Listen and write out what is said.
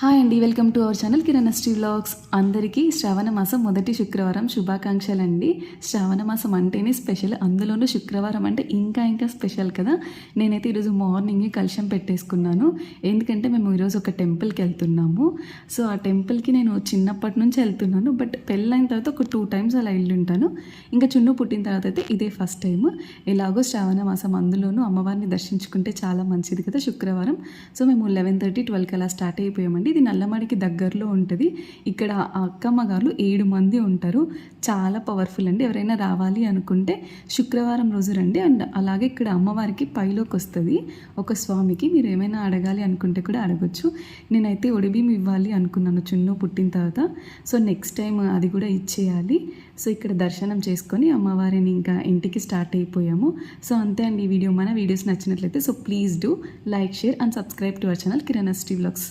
Hi అండి, welcome to our channel Kiranasri vlogs. అందరికీ శ్రావణ మాసం మొదటి శుక్రవారం శుభాకాంక్షలు అండి. శ్రావణ మాసం అంటేనే స్పెషల్, అందులోనూ శుక్రవారం అంటే ఇంకా స్పెషల్ కదా. నేనైతే ఈరోజు మార్నింగ్ కలశం పెట్టేసుకున్నాను, ఎందుకంటే మేము ఈరోజు ఒక టెంపుల్కి వెళ్తున్నాము. సో ఆ టెంపుల్కి నేను చిన్నప్పటి నుంచి వెళ్తున్నాను, బట్ పెళ్ళైన తర్వాత ఒక 2 times అలా వెళ్ళుంటాను. ఇంకా చున్ను పుట్టిన తర్వాత అయితే ఇదే ఫస్ట్ టైం. ఎలాగో శ్రావణ మాసం, అందులోనూ అమ్మవారిని దర్శించుకుంటే చాలా మంచిది కదా శుక్రవారం. సో మేము 11:30, 12కి అలా స్టార్ట్ అయిపోయామండి. ఇది నల్లమడికి దగ్గరలో ఉంటుంది. ఇక్కడ అక్కమ్మ గారు 7 మంది ఉంటారు. చాలా పవర్ఫుల్ అండి. ఎవరైనా రావాలి అనుకుంటే శుక్రవారం రోజు రండి. అండ్ అలాగే ఇక్కడ అమ్మవారికి పైలోకి వస్తుంది ఒక స్వామికి. మీరు ఏమైనా అడగాలి అనుకుంటే కూడా అడగొచ్చు. నేనైతే ఒడిబియ్యం ఇవ్వాలి అనుకున్నాను చున్ను పుట్టిన తర్వాత. సో నెక్స్ట్ టైం అది కూడా ఇచ్చేయాలి. సో ఇక్కడ దర్శనం చేసుకొని అమ్మవారిని ఇంకా ఇంటికి స్టార్ట్ అయిపోయాము. సో అంతే అండి ఈ వీడియో. మన వీడియోస్ నచ్చినట్లయితే so please do like, share and subscribe to our channel Kiranasri vlogs.